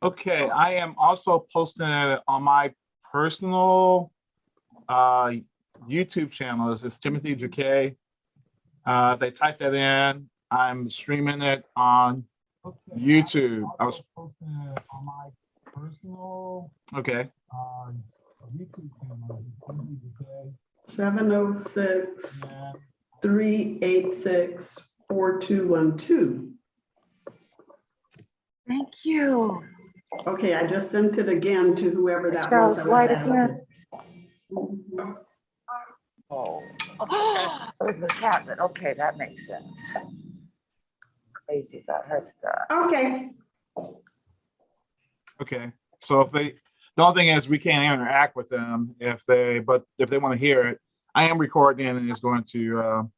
Okay, I am also posting it on my personal YouTube channel. It's Timothy Jacquet. If they type that in, I'm streaming it on YouTube. I was posting it on my personal YouTube channel. It's Timothy Jacquet. 706-386-4212. Thank you. Okay, I just sent it again to whoever that Charles was. White again. Oh, Elizabeth Chapman. Okay, that makes sense. Crazy about her stuff. Okay. Okay, so if the only thing is we can't interact with them if they want to hear it. I am recording and it's going to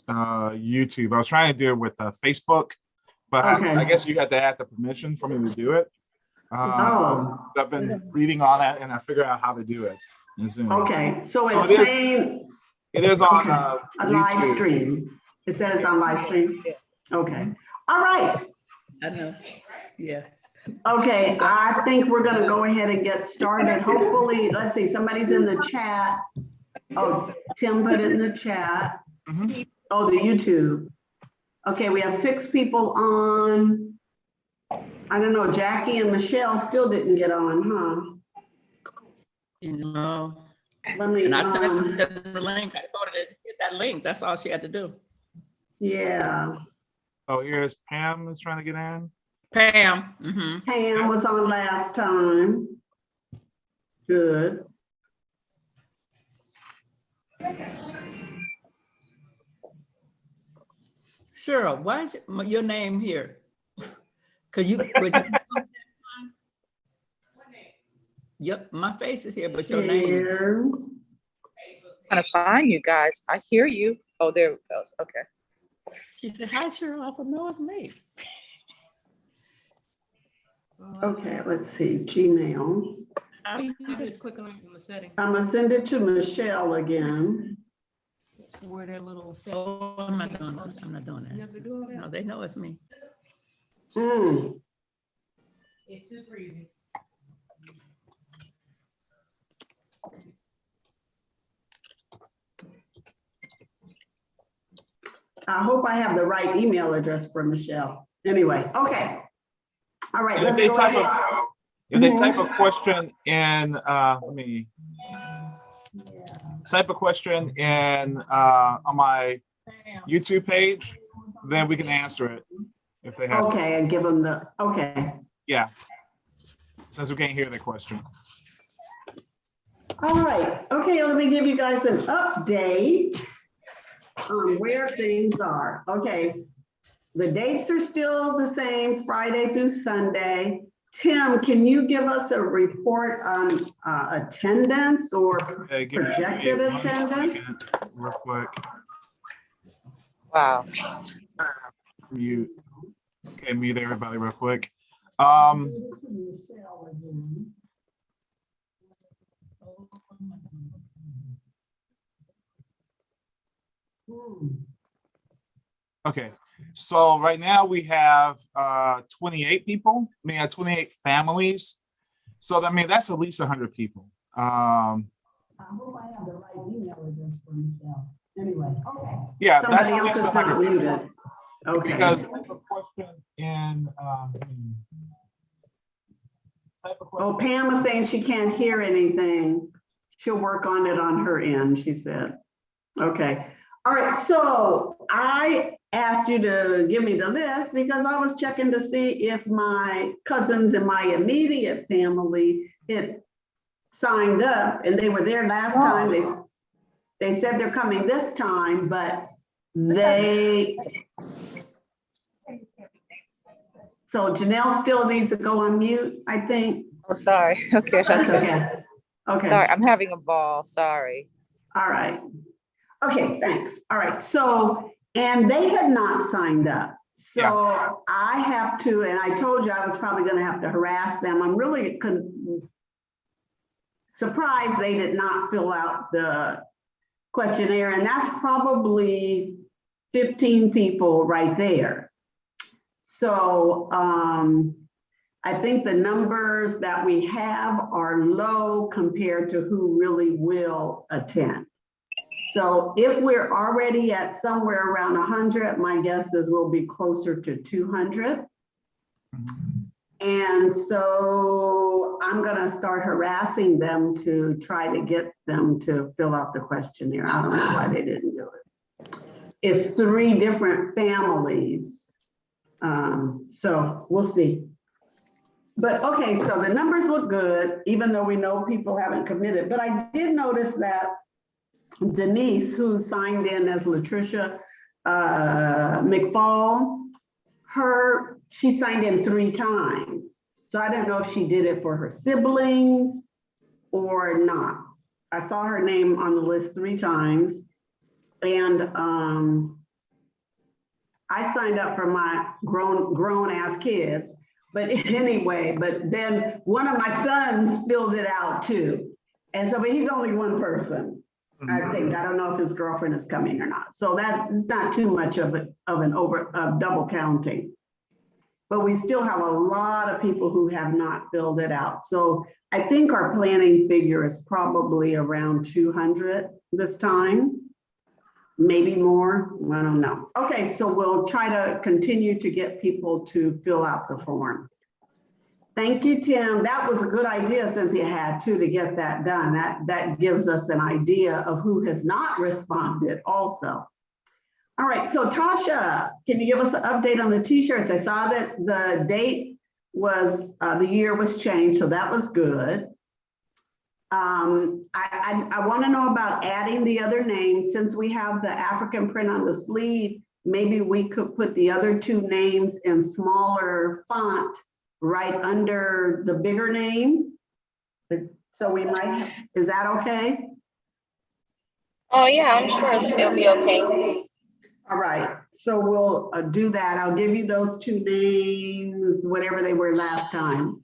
YouTube. I was trying to do it with Facebook, but I guess you got to add the permission for me to do it. I've been reading on that and I figured out how to do it. Okay, so it is on a live stream. It says on live stream. Okay. All right. I know. Yeah. Okay, I think we're going to go ahead and get started. Hopefully, let's see, somebody's in the chat. Oh, Tim put it in the chat. Oh, the YouTube. Okay, we have 6 people on. I don't know, Jackie and Michelle still didn't get on, huh? No. Let me, and I sent them the link. I told her to hit that link. That's all she had to do. Yeah. Oh, here's Pam is trying to get in. Pam. Pam was on last time. Good. Cheryl, why is your name here? Because yep, my face is here, but your name is Trying to find you guys. I hear you. Oh, there it goes. Okay. She said, hi, Cheryl. I said, no, it's me. Okay, let's see, Gmail. All you do is click on the settings. I'm gonna send it to Michelle again. Where that little cell. I'm not doing that. I'm not doing that. Never do that. No, they know it's me. It's super easy. I hope I have the right email address for Michelle. Anyway, okay. All right, let's go ahead. If they type a question in, let me type a question in on my YouTube page, then we can answer it if they have. Okay, and give them the, okay. Yeah, since we can't hear the question. All right, okay, let me give you guys an update on where things are. Okay, the dates are still the same, Friday through Sunday. Tim, can you give us a report on attendance or projected attendance? Real quick. Wow. Mute. Okay, mute everybody real quick. Okay, so right now we have 28 people. I mean, 28 families. So I mean, that's at least 100 people. I hope I have the right email address for Michelle. Anyway, okay. Yeah, somebody that's at least 100 people. Muted. Okay. Because type of question in oh, Pam is saying she can't hear anything. She'll work on it on her end, she said. Okay. All right, so I asked you to give me the list because I was checking to see if my cousins in my immediate family had signed up, and they were there last time. They said they're coming this time, but so Janelle still needs to go on mute, I think. Oh, sorry. Okay. That's okay. Okay. Sorry, I'm having a ball. Sorry. All right. Okay, thanks. All right. So, and they had not signed up. So yeah. I have to, and I told you I was probably going to have to harass them. I'm really surprised they did not fill out the questionnaire. And that's probably 15 people right there. So I think the numbers that we have are low compared to who really will attend. So if we're already at somewhere around 100, my guess is we'll be closer to 200. And so I'm gonna start harassing them to try to get them to fill out the questionnaire. I don't know why they didn't do it. It's 3 different families. So we'll see. But okay, so the numbers look good, even though we know people haven't committed. But I did notice that Denise, who signed in as Latricia McFall, she signed in 3 times. So I don't know if she did it for her siblings or not. I saw her name on the list 3 times. And I signed up for my grown ass kids. But anyway, but then one of my sons filled it out too. And so, but he's only one person. I think, I don't know if his girlfriend is coming or not. So it's not too much of double counting. But we still have a lot of people who have not filled it out. So I think our planning figure is probably around 200 this time, maybe more, I don't know. Okay, so we'll try to continue to get people to fill out the form. Thank you, Tim. That was a good idea Cynthia had too, to get that done. That gives us an idea of who has not responded also. All right, so Tasha, can you give us an update on the t-shirts? I saw that the date was, the year was changed, so that was good. I want to know about adding the other names. Since we have the African print on the sleeve, maybe we could put the other 2 names in smaller font right under the bigger name. So we might, is that okay? Oh yeah, I'm sure it'll be okay. All right, so we'll do that. I'll give you those 2 names, whatever they were last time.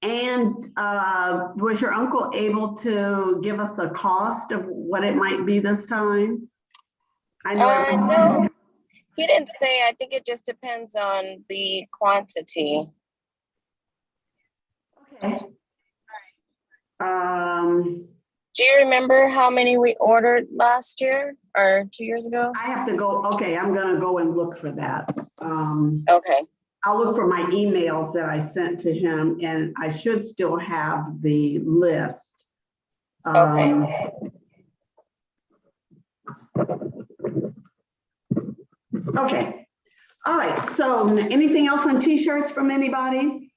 And was your uncle able to give us a cost of what it might be this time? I know. No, he didn't say. I think it just depends on the quantity. Okay. Do you remember how many we ordered last year or 2 years ago? I have to go. Okay, I'm gonna go and look for that. Okay. I'll look for my emails that I sent to him, and I should still have the list. Okay. Okay. All right. So anything else on t-shirts from anybody?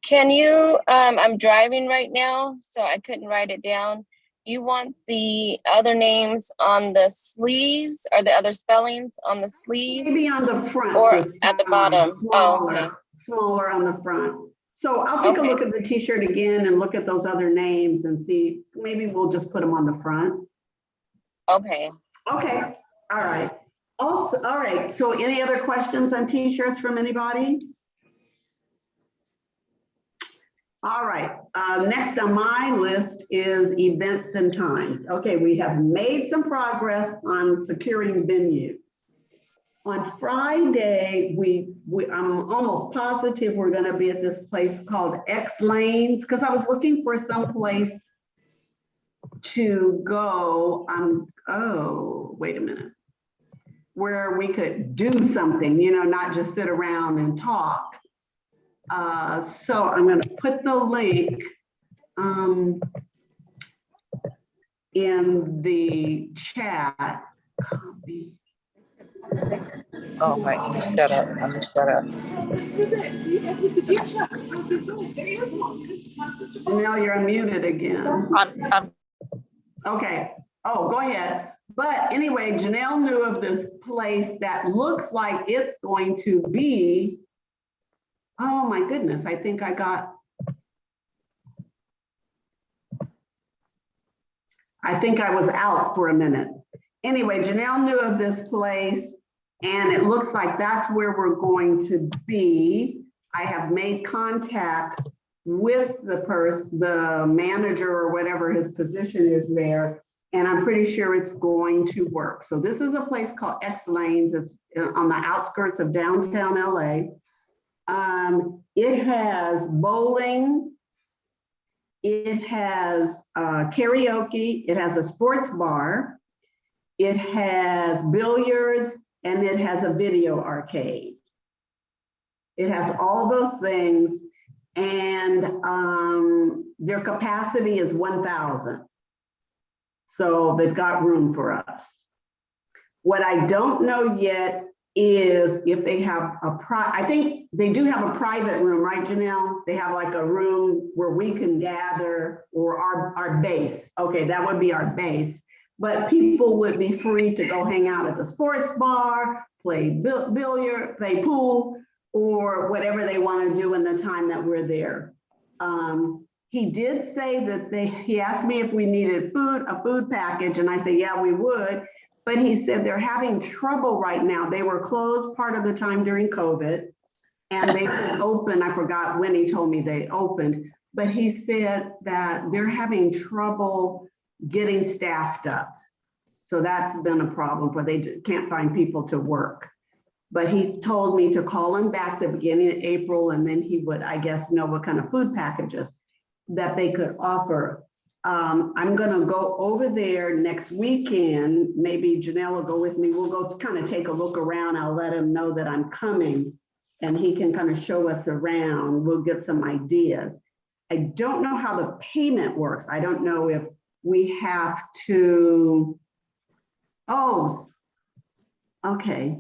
Can you, I'm driving right now, so I couldn't write it down. You want the other names on the sleeves or the other spellings on the sleeve? Maybe on the front. Or at the bottom? Smaller, okay. Smaller on the front. So I'll take a look at the t-shirt again and look at those other names and see, maybe we'll just put them on the front. Okay. Okay, all right. Also, all right, so any other questions on t-shirts from anybody? All right, next on my list is events and times. Okay, we have made some progress on securing venues. On Friday, I'm almost positive we're gonna be at this place called X Lanes, because I was looking for some place to go. Oh, wait a minute. Where we could do something, you know, not just sit around and talk. So I'm going to put the link in the chat. Copy. Oh, right, let me shut up, let me shut up. Janelle, you're unmuted again. I'm Okay. Oh, go ahead. But anyway, Janelle knew of this place that looks like it's going to be, oh my goodness, I think I was out for a minute. Anyway, Janelle knew of this place and it looks like that's where we're going to be. I have made contact with the manager or whatever his position is there. and I'm pretty sure it's going to work. So this is a place called X Lanes. It's on the outskirts of downtown LA. It has bowling, it has karaoke, it has a sports bar, it has billiards, and it has a video arcade. It has all those things, and their capacity is 1,000. So they've got room for us. What I don't know yet is if they have I think they do have a private room, right, Janelle? They have like a room where we can gather, or our base. Okay, that would be our base. But people would be free to go hang out at the sports bar, play billiard, play pool, or whatever they want to do in the time that we're there. He did say that he asked me if we needed a food package, and I said, yeah, we would. But he said they're having trouble right now. They were closed part of the time during COVID, and they opened. I forgot when he told me they opened, but he said that they're having trouble getting staffed up. So that's been a problem for they can't find people to work. But he told me to call him back the beginning of April, and then he would, I guess, know what kind of food packages that they could offer. I'm gonna go over there next weekend. Maybe Janelle will go with me. We'll go kind of take a look around. I'll let him know that I'm coming, and he can kind of show us around. We'll get some ideas. I don't know how the payment works. I don't know if we have to, oh, okay.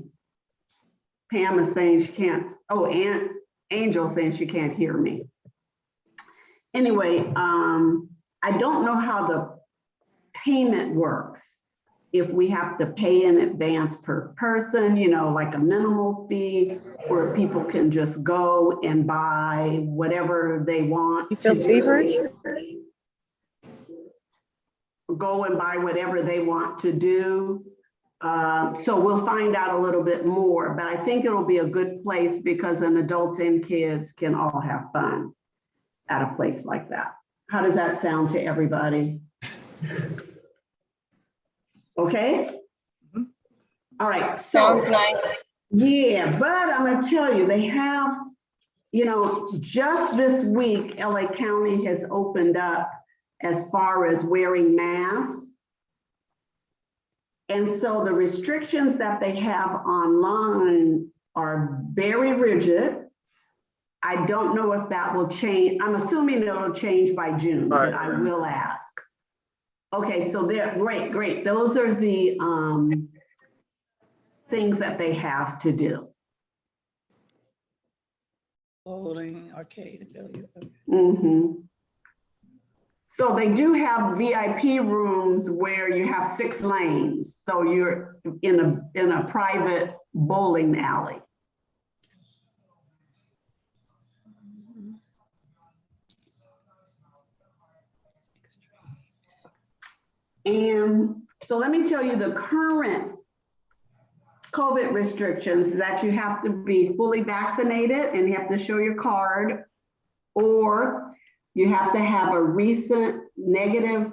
Pam is saying she can't, oh, and Angel saying she can't hear me. Anyway, I don't know how the payment works. If we have to pay in advance per person, you know, like a minimal fee, where people can just go and buy whatever they want. You feel feverish? Go and buy whatever they want to do. So we'll find out a little bit more, but I think it'll be a good place because then adults and kids can all have fun at a place like that. How does that sound to everybody? Okay? All right. So, Sounds nice. yeah, but I'm gonna tell you, they have, you know, just this week, LA County has opened up as far as wearing masks. And so the restrictions that they have online are very rigid. I don't know if that will change. I'm assuming it'll change by June, but I will ask. Okay, so they're great. Those are the things that they have to do. Bowling, arcade, and billiard. Okay. Mm-hmm. So they do have VIP rooms where you have 6 lanes. So you're in a private bowling alley. And so let me tell you the current COVID restrictions that you have to be fully vaccinated and you have to show your card, or you have to have a recent negative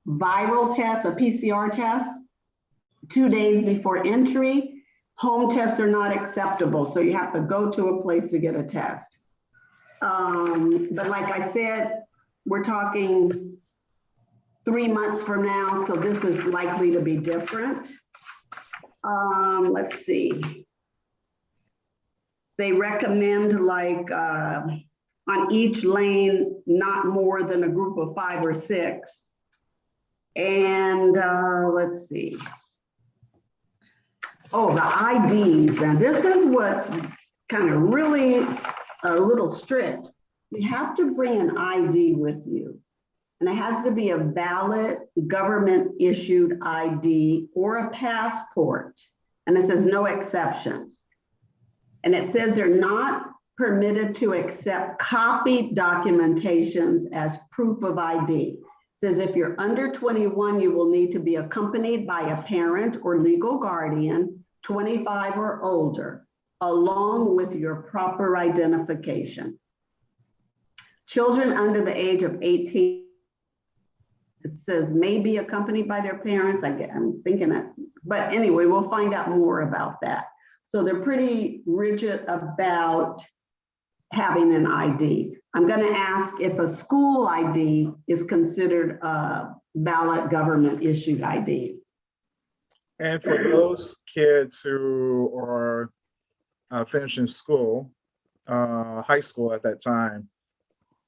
viral test, a PCR test, 2 days before entry. Home tests are not acceptable, so you have to go to a place to get a test. But like I said, we're talking 3 months from now, so this is likely to be different. Let's see. They recommend like on each lane, not more than a group of 5 or 6. And let's see. Oh, the IDs. Now this is what's kind of really a little strict. You have to bring an ID with you. And it has to be a valid government issued ID or a passport. And it says no exceptions. And it says they're not permitted to accept copied documentations as proof of ID. It says if you're under 21, you will need to be accompanied by a parent or legal guardian, 25 or older, along with your proper identification. Children under the age of 18 It says may be accompanied by their parents. I'm thinking that, but anyway, we'll find out more about that. So they're pretty rigid about having an ID. I'm going to ask if a school ID is considered a valid government issued ID. And for those kids who are finishing school, high school at that time,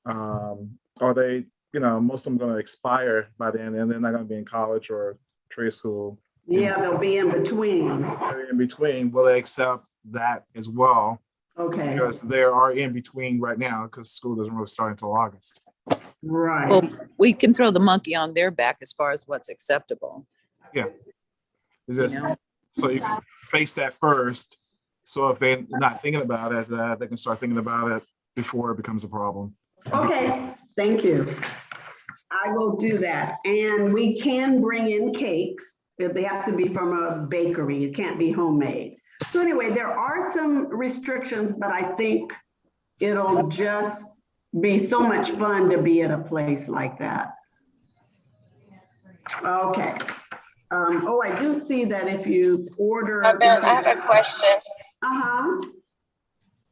are they, most of them going to expire by then, and they're not going to be in college or trade school? Yeah, they'll be in between. In between, will they accept that as well? Okay, Because they are in between right now, because school doesn't really start until August. right. Well, we can throw the monkey on their back as far as what's acceptable. It's just, know? so you can face that first. So if they're not thinking about it, they can start thinking about it before it becomes a problem. Okay, thank you. I will do that. And we can bring in cakes, but they have to be from a bakery. It can't be homemade. So anyway, there are some restrictions, but I think it'll just be so much fun to be at a place like that. Okay. Oh, I do see that if you order. I have a question Uh-huh.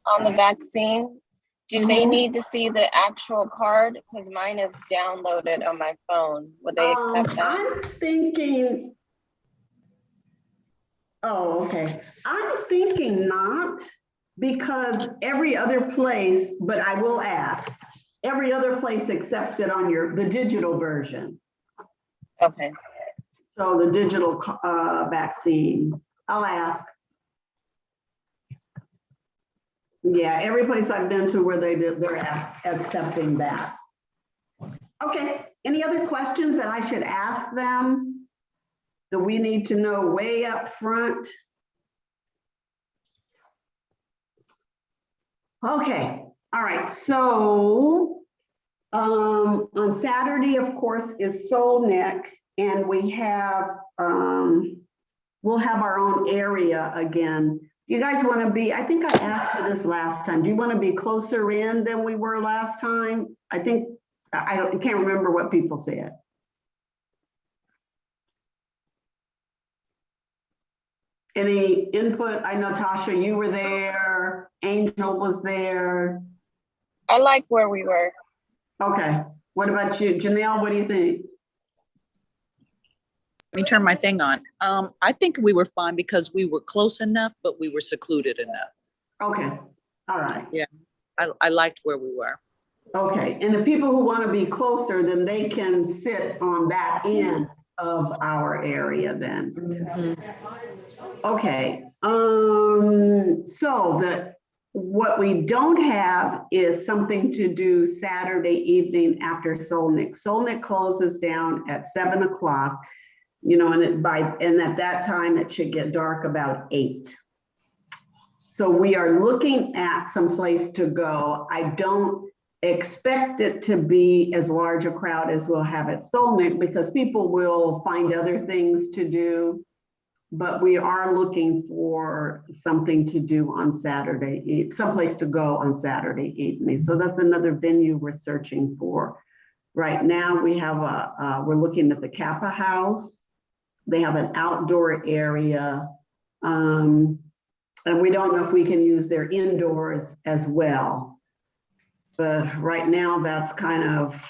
on the vaccine. Do they need to see the actual card? Because mine is downloaded on my phone. Would they accept that? I'm thinking, oh, okay. I'm thinking not, because every other place, but I will ask, every other place accepts it on the digital version. Okay. So the digital vaccine, I'll ask. Yeah, every place I've been to where they're accepting that. Okay, any other questions that I should ask them that we need to know way up front? Okay, all right, so on Saturday, of course, is Soul Neck, and we have, we'll have our own area again. You guys want to be, I think I asked for this last time. Do you want to be closer in than we were last time? I think, I can't remember what people said. Any input? I know, Tasha, you were there. Angel was there. I like where we were. Okay. What about you? Janelle, what do you think? Let me turn my thing on. I think we were fine because we were close enough, but we were secluded enough. Okay. All right. I liked where we were. Okay. And the people who want to be closer, then they can sit on that end of our area then. Okay. So what we don't have is something to do Saturday evening after Solnick. Solnick closes down at 7 o'clock, and at that time it should get dark about 8. So we are looking at some place to go. I don't expect it to be as large a crowd as we'll have at Solnick, because people will find other things to do. But we are looking for something to do on Saturday, someplace to go on Saturday evening. So that's another venue we're searching for. Right now we have we're looking at the Kappa House. They have an outdoor area. And we don't know if we can use their indoors as well. But right now that's kind of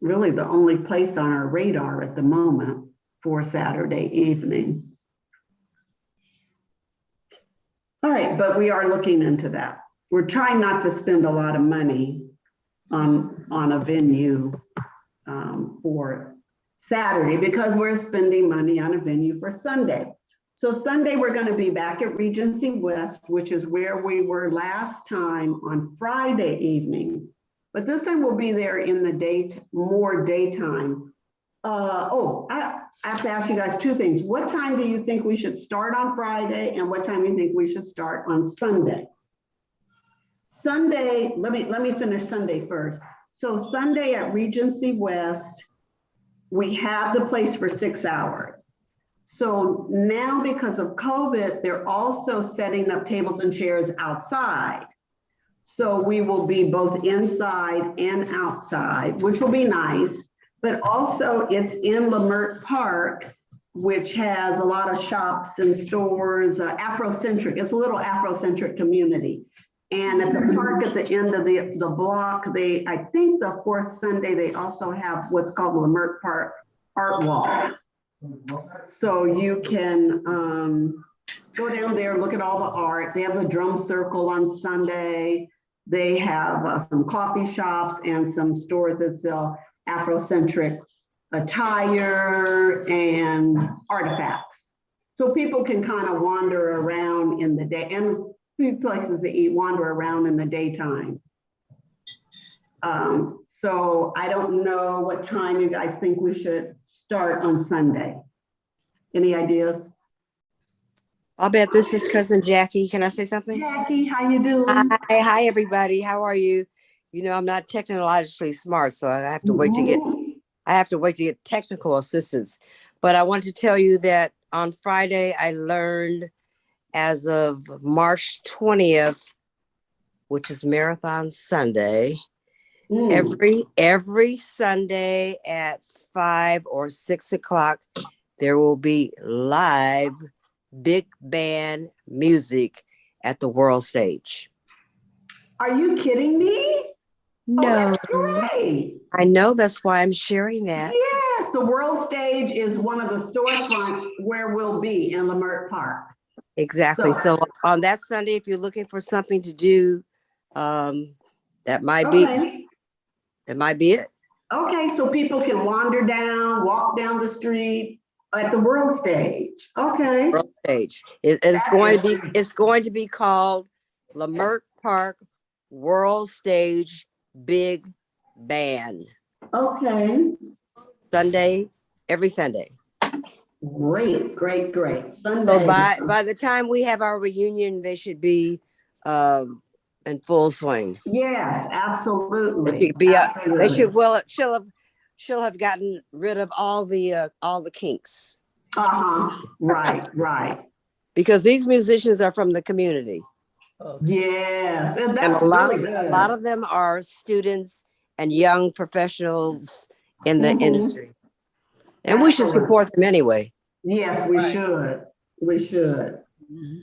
really the only place on our radar at the moment for Saturday evening. All right, but we are looking into that. We're trying not to spend a lot of money on a venue for Saturday, because we're spending money on a venue for Sunday. So Sunday, we're going to be back at Regency West, which is where we were last time on Friday evening. But this time we'll be there in the more daytime. I have to ask you guys 2 things. What time do you think we should start on Friday, and what time do you think we should start on Sunday? Sunday, let me finish Sunday first. So Sunday at Regency West, we have the place for 6 hours. So now, because of COVID, they're also setting up tables and chairs outside. So we will be both inside and outside, which will be nice. But also it's in Lamert Park, which has a lot of shops and stores, Afrocentric. It's a little Afrocentric community. And at the park at the end of the block, I think the fourth Sunday, they also have what's called Lamert Park Art Walk. So you can go down there, look at all the art. They have a drum circle on Sunday. They have some coffee shops and some stores that sell Afrocentric attire and artifacts. So people can kind of wander around in the day, and few places to eat, wander around in the daytime. So I don't know what time you guys think we should start on Sunday. Any ideas? I'll bet this is cousin Jackie. Can I say something? Jackie, how you doing? Hi, everybody. How are you? You know, I'm not technologically smart, so I have to wait to get technical assistance. But I want to tell you that on Friday, I learned as of March 20th, which is Marathon Sunday, every Sunday at 5 or 6 o'clock, there will be live big band music at the world stage. Are you kidding me? No, that's great. I know, that's why I'm sharing that. Yes, the world stage is one of the storefronts where we'll be in Lamert Park. Exactly. So on that Sunday, if you're looking for something to do, that might be it. Okay, so people can wander down, walk down the street at the world stage. Okay. World stage. It's going to be called Lamert Park World Stage Big Band. Okay. Sunday, every Sunday. Great. Sunday. So by the time we have our reunion, they should be in full swing. Yes, absolutely. They should. Well, she'll have gotten rid of all the kinks. Right. Because these musicians are from the community. Yes, and a lot of them are students and young professionals in the industry, and we should support them anyway. Yes, we should.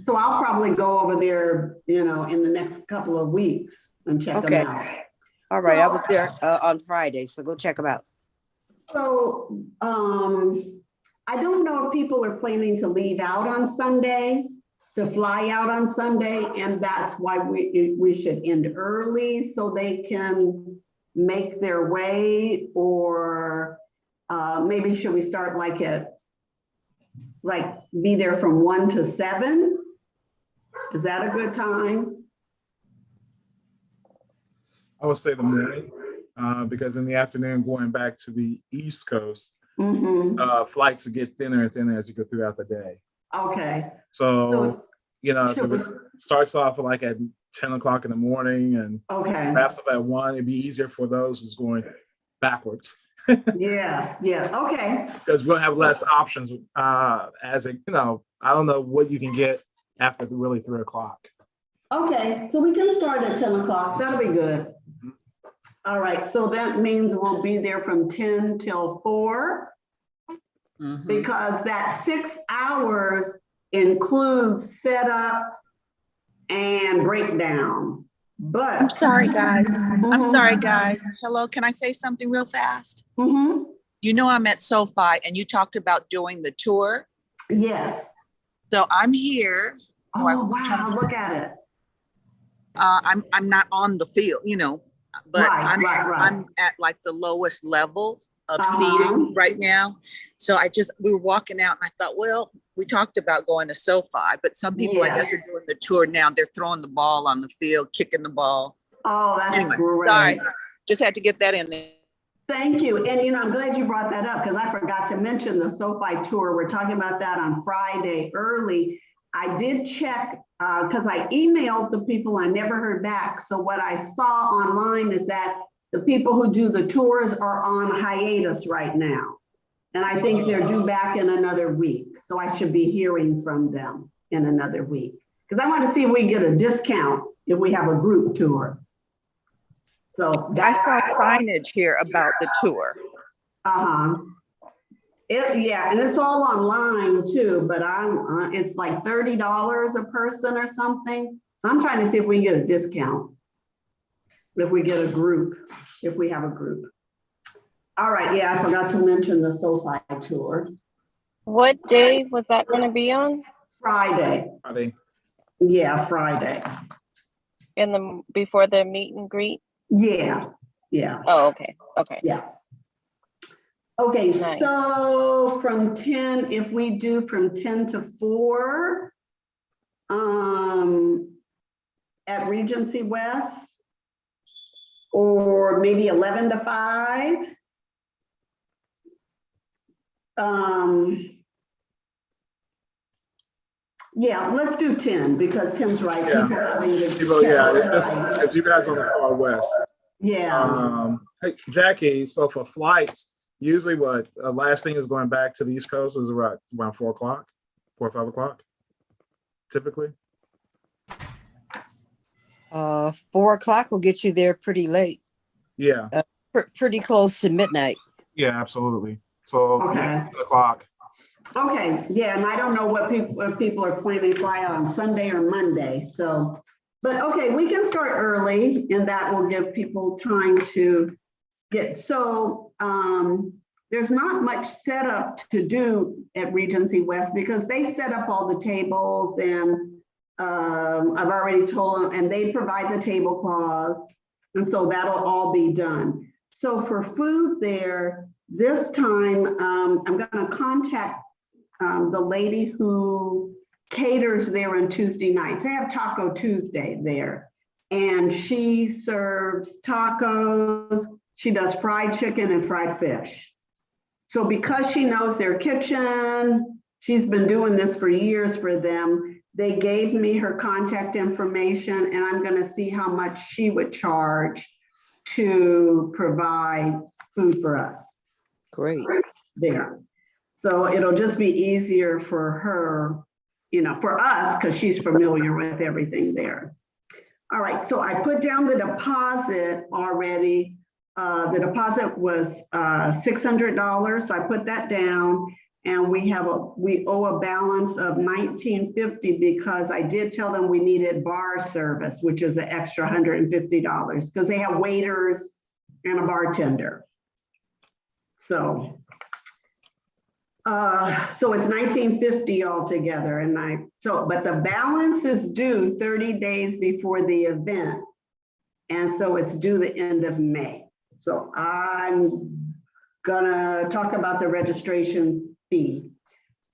So I'll probably go over there, in the next couple of weeks and check them out. All right, I was there on Friday, so go check them out. So I don't know if people are planning to leave out on Sunday, to fly out on Sunday, and that's why we should end early so they can make their way, or maybe should we start be there from 1 to 7? Is that a good time? I would say the morning, because in the afternoon, going back to the East Coast, flights get thinner and thinner as you go throughout the day. Okay. So if it starts off at 10 o'clock in the morning and wraps up at 1, it'd be easier for those who's going backwards. Yes. Okay. Because we'll have less options. I don't know what you can get after really 3 o'clock. Okay, so we can start at 10 o'clock. That'll be good. All right, so that means we'll be there from 10 till 4, because that 6 hours includes setup and breakdown. But I'm sorry, guys. Hello, can I say something real fast? I'm at SoFi and you talked about doing the tour. Yes. So I'm here. Oh, wow, look at it. I'm not on the field, but right. I'm at the lowest level of seating right now. So we were walking out and I thought, well, we talked about going to SoFi, but some people, I guess, are doing the tour now. They're throwing the ball on the field, kicking the ball. Oh, that's great. Sorry, just had to get that in there. Thank you. And, I'm glad you brought that up because I forgot to mention the SoFi tour. We're talking about that on Friday early. I did check because I emailed the people. I never heard back. So what I saw online is that the people who do the tours are on hiatus right now. And I think they're due back in another week. So I should be hearing from them in another week. Because I want to see if we get a discount if we have a group tour. So I saw signage here about the tour. Yeah, and it's all online too, but it's like $30 a person or something. So I'm trying to see if we can get a discount. If we get a group, if we have a group. All right, yeah, I forgot to mention the SoFi tour. What day was that going to be on? Friday. Friday. Yeah, Friday. Before the meet and greet? Yeah, yeah. Oh, okay, okay. Yeah. Okay, Nice. so from 10, if we do from 10 to 4, at Regency West, or maybe 11 to 5. Yeah, let's do 10 because 10's right. Yeah. It's just as you guys on the far west. Yeah. Hey, Jackie, so for flights, usually what last thing is going back to the East Coast is around 4 o'clock, 4 or 5 o'clock, typically. 4 o'clock will get you there pretty late. Yeah. Pretty close to midnight. Yeah, absolutely. So Okay. 10 o'clock. Okay, yeah, and I don't know what people are planning to fly out on Sunday or Monday, so. But okay, we can start early and that will give people time to get, so there's not much setup to do at Regency West because they set up all the tables and I've already told them, and they provide the tablecloths. And so that'll all be done. So for food there, this time, I'm gonna contact the lady who caters there on Tuesday nights. They have Taco Tuesday there. And she serves tacos, she does fried chicken and fried fish. So because she knows their kitchen, she's been doing this for years for them, they gave me her contact information and I'm gonna see how much she would charge to provide food for us. Great. There. So it'll just be easier for her, for us, because she's familiar with everything there. All right, so I put down the deposit already. The deposit was $600, so I put that down. And we owe a balance of $19.50 because I did tell them we needed bar service, which is an extra $150 because they have waiters and a bartender. So it's $19.50 altogether. But the balance is due 30 days before the event. And so it's due the end of May. So I'm gonna talk about the registration fee.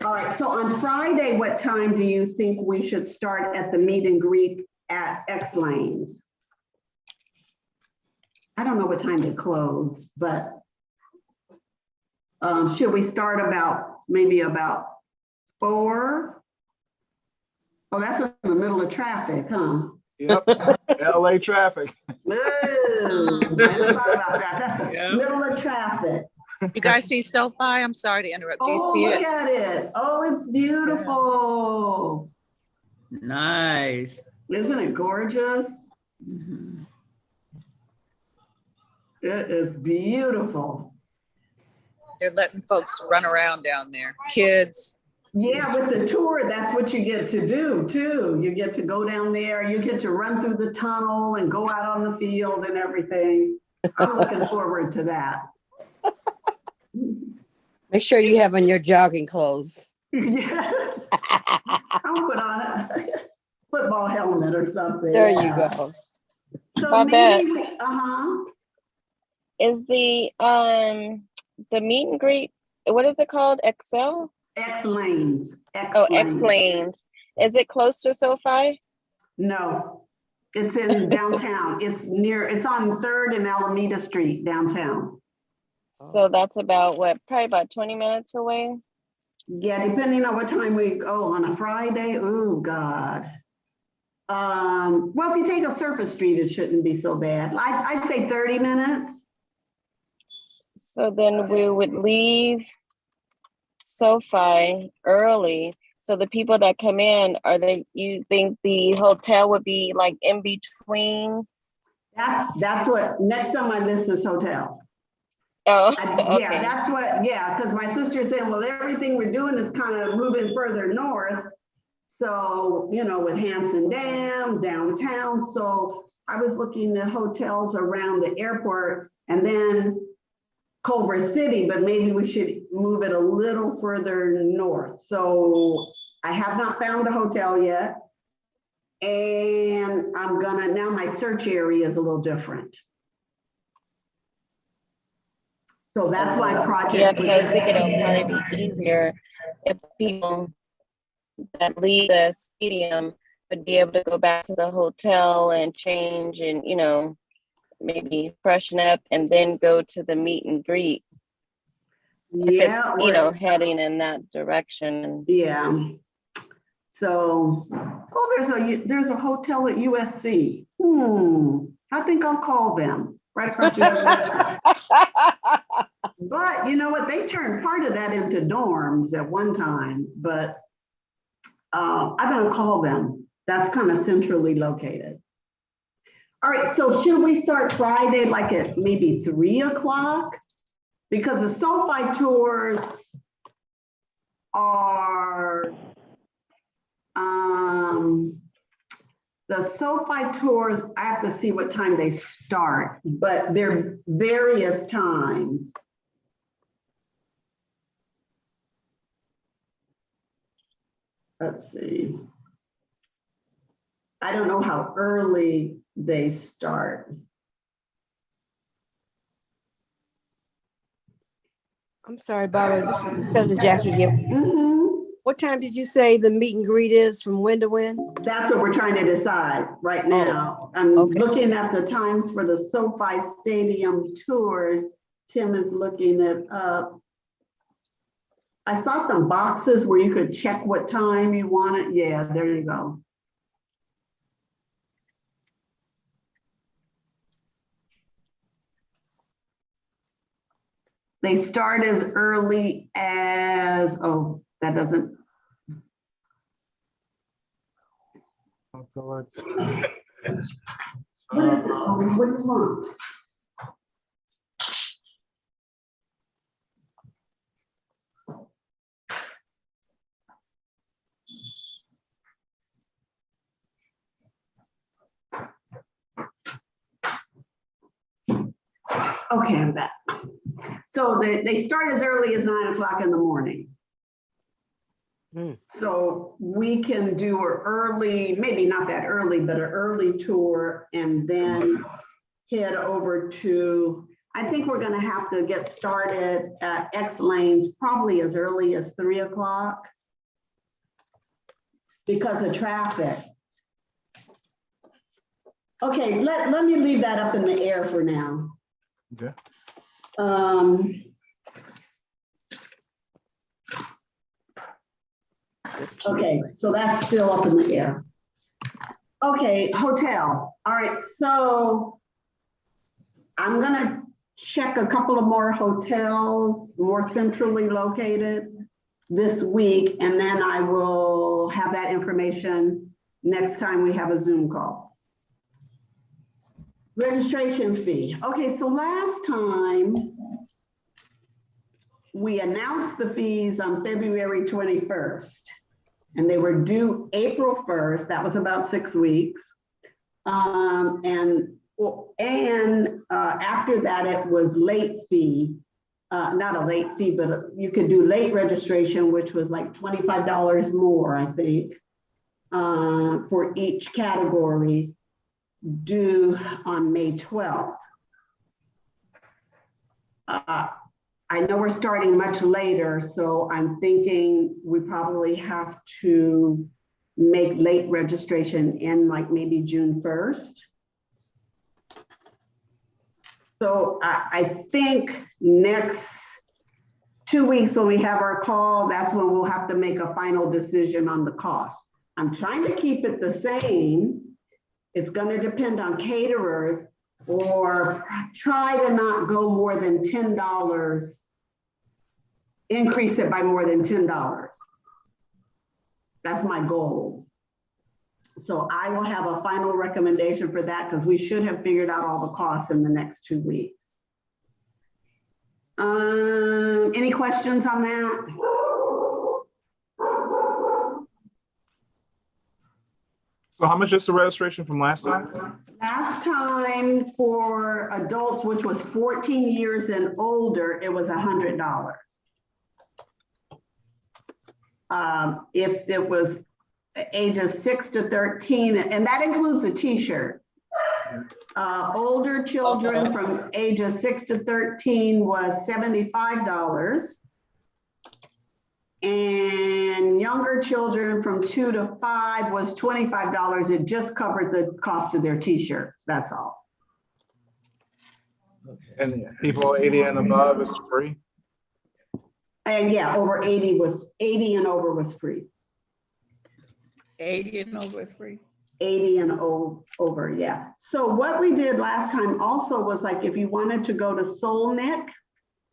All right, so on Friday, what time do you think we should start at the meet and greet at X Lanes? I don't know what time to close, but should we start maybe about 4? Oh, that's in the middle of traffic, huh? Yep. LA traffic. Ooh, let's talk about that. That's Yeah. middle of traffic. You guys see SoFi? I'm sorry to interrupt. Do you see Look it? at it. Oh, it's beautiful. Nice. Isn't it gorgeous? Mhm. It is beautiful. They're letting folks run around down there. Kids. Yeah, with the tour, that's what you get to do too. You get to go down there, you get to run through the tunnel and go out on the field and everything. I'm looking forward to that. Make sure you have on your jogging clothes. Yes. I'll put on a football helmet or something. There you Yeah. go. So Babette. maybe, Is the meet and greet, what is it called? Excel? X Lanes. Oh, X Lanes. Is it close to SoFi? No, it's in downtown. It's on 3rd and Alameda Street downtown. So that's about probably about 20 minutes away. Yeah, depending on what time we go on a Friday. Oh, God. Well, if you take a surface street, it shouldn't be so bad. I'd say 30 minutes. So then we would leave SoFi early. So the people that come in, you think the hotel would be like in between? That's what, next on my list is hotel. Oh, Yeah, okay. that's what, yeah, because my sister's saying, well, everything we're doing is kind of moving further north. So, you know, with Hanson Dam, downtown. So I was looking at hotels around the airport and then Culver City, but maybe we should move it a little further north. So I have not found a hotel yet. And now my search area is a little different. So that's why project. Yeah, because I was thinking it'll probably be easier if people that leave the stadium would be able to go back to the hotel and change and, you know, maybe freshen up and then go to the meet and greet. If it's, you know, heading in that direction. Yeah. So, there's a hotel at USC. I think I'll call them right across the river. But you know what? They turned part of that into dorms at one time, but I'm gonna call them. That's kind of centrally located. All right, so should we start Friday like at maybe 3 o'clock? Because the SoFi tours are, I have to see what time they start, but they're various times. Let's see. I don't know how early they start. I'm sorry, Barbara, this is Cousin Jackie here. Mm-hmm. What time did you say the meet and greet is, from when to when? That's what we're trying to decide right now. I'm looking at the times for the SoFi Stadium tour. Tim is looking it up. I saw some boxes where you could check what time you want it. Yeah, there you go. They start as early as, oh, that doesn't. What do you want? Okay, I'm back. So they start as early as 9 o'clock in the morning. So we can do an early, maybe not that early, but an early tour and then head over to, I think we're gonna have to get started at X Lanes probably as early as 3 o'clock because of traffic. Okay, let me leave that up in the air for now. Okay. Okay, so that's still up in the air. Okay, hotel. All right, so I'm gonna check a couple of more hotels, more centrally located this week, and then I will have that information next time we have a Zoom call. Registration fee. Okay, so last time we announced the fees on February 21st. And they were due April 1st. That was about 6 weeks. And after that, it was late fee. Not a late fee, but you could do late registration, which was like $25 more, I think, for each category, due on May 12th. I know we're starting much later, so I'm thinking we probably have to make late registration in like maybe June 1st. So I think next 2 weeks when we have our call, that's when we'll have to make a final decision on the cost. I'm trying to keep it the same. It's going to depend on caterers, or try to not go more than $10, increase it by more than $10. That's my goal. So I will have a final recommendation for that because we should have figured out all the costs in the next 2 weeks. Any questions on that? So how much is the registration from last time? Last time for adults, which was 14 years and older, it was $100. If it was ages 6 to 13, and that includes a t-shirt. Older children from ages 6 to 13 was $75. And younger children from 2 to 5 was $25. It just covered the cost of their t-shirts, that's all. And people 80 and above is free? And yeah, over 80 and over was free. 80 and over is free. 80 and over, yeah. So what we did last time also was like, if you wanted to go to Solnick,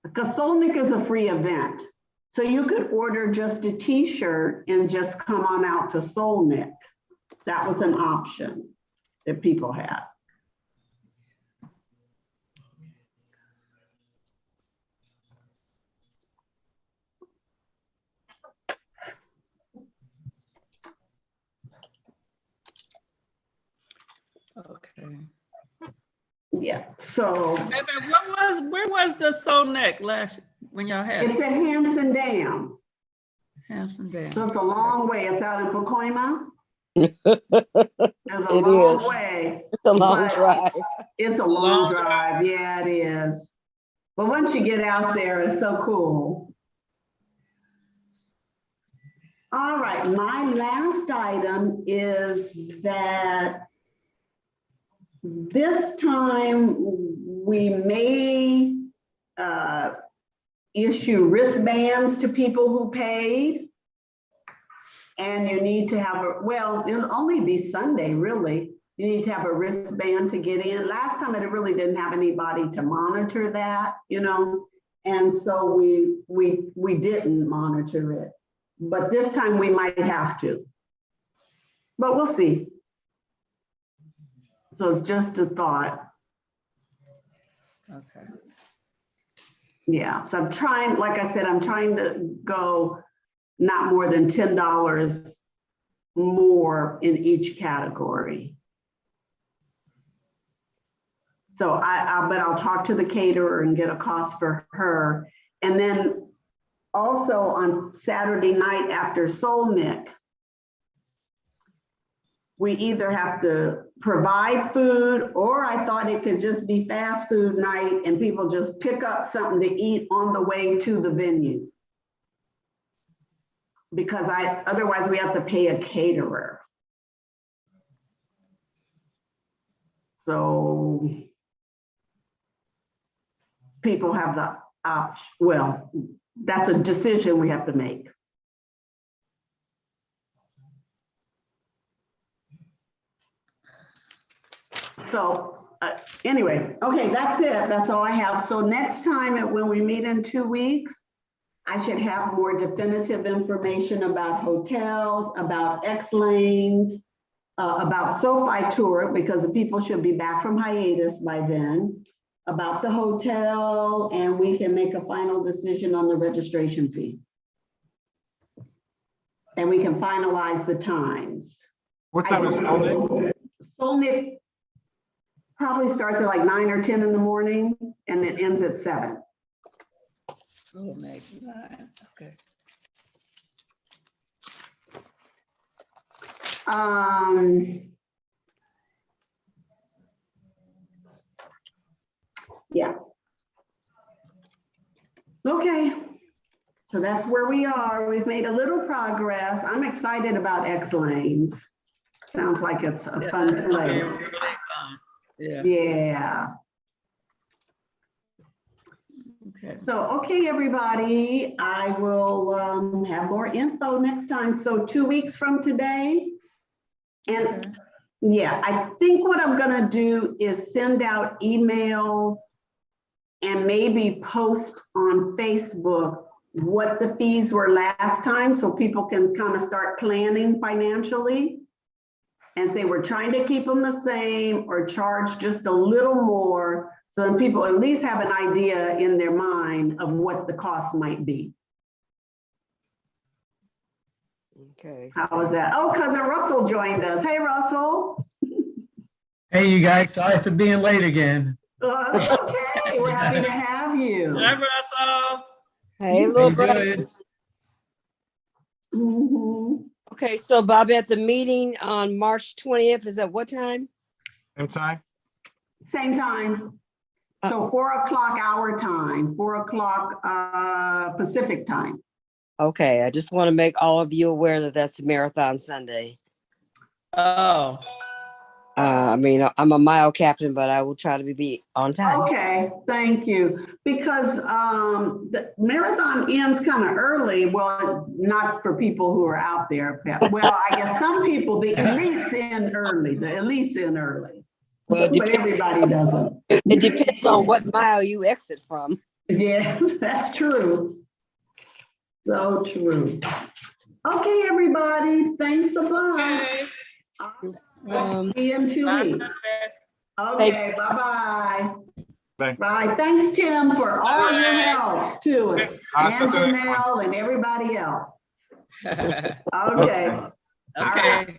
because Solnick is a free event. So you could order just a t-shirt and just come on out to Solnick. That was an option that people had. Okay. Yeah, so Baby, where was the Soul Neck last, when y'all had it's it? at Hampson Dam. Hampson Dam. So it's a long way. It's out in Pacoima. It's a It long is. way. It's a long But drive. It's a long drive. Yeah, it is. But once you get out there, it's so cool. All right, my last item is that this time we may issue wristbands to people who paid. And you need to have well, it'll only be Sunday, really. You need to have a wristband to get in. Last time it really didn't have anybody to monitor that, you know, and so we didn't monitor it. But this time we might have to. But we'll see. So it's just a thought. Okay. Yeah, so I'm trying, like I said, I'm trying to go not more than $10 more in each category. So but I'll talk to the caterer and get a cost for her. And then also on Saturday night after Solnick, we either have to provide food, or I thought it could just be fast food night and people just pick up something to eat on the way to the venue. Because otherwise we have to pay a caterer. So people have the option. Well, that's a decision we have to make. So anyway, okay, that's it. That's all I have. So next time when we meet in 2 weeks, I should have more definitive information about hotels, about X lanes, about SoFi tour, because the people should be back from hiatus by then, about the hotel, and we can make a final decision on the registration fee. And we can finalize the times. What time is Solnick? Solnick probably starts at like 9 or 10 in the morning, and it ends at 7. Soul Neck, okay. Yeah. Okay, so that's where we are. We've made a little progress. I'm excited about X lanes. Sounds like it's a fun place. Really fun. Yeah. Yeah. Okay. So, okay, everybody, I will have more info next time. So 2 weeks from today. And Okay. yeah, I think what I'm gonna do is send out emails and maybe post on Facebook what the fees were last time so people can kind of start planning financially and say, we're trying to keep them the same or charge just a little more. So then people at least have an idea in their mind of what the cost might be. Okay. How was that? Oh, cousin Russell joined us. Hey, Russell. Hey, you guys, sorry for being late again. Okay, we're happy to have you. Hi, Russell. Hey, How little you brother. doing? Mhm. Okay, so Bobby, at the meeting on March 20th, is at what time? Same time? Same time. So 4 o'clock our time, 4 o'clock Pacific time. Okay, I just want to make all of you aware that that's Marathon Sunday. Oh, I mean, I'm a mile captain, but I will try to be on time. Okay, thank you. Because the marathon ends kind of early. Well, not for people who are out there. Well, I guess some people, the elites end early. The elites end early. Well, But everybody doesn't. it depends on what mile you exit from. Yeah, that's true. So true. Okay, everybody, thanks a bunch. See you in 2 weeks. Okay, bye-bye. Bye. Bye. Thanks, Tim, for all your Bye. help too. I'll And set the next one. Janelle and everybody else. Okay. okay. Bye.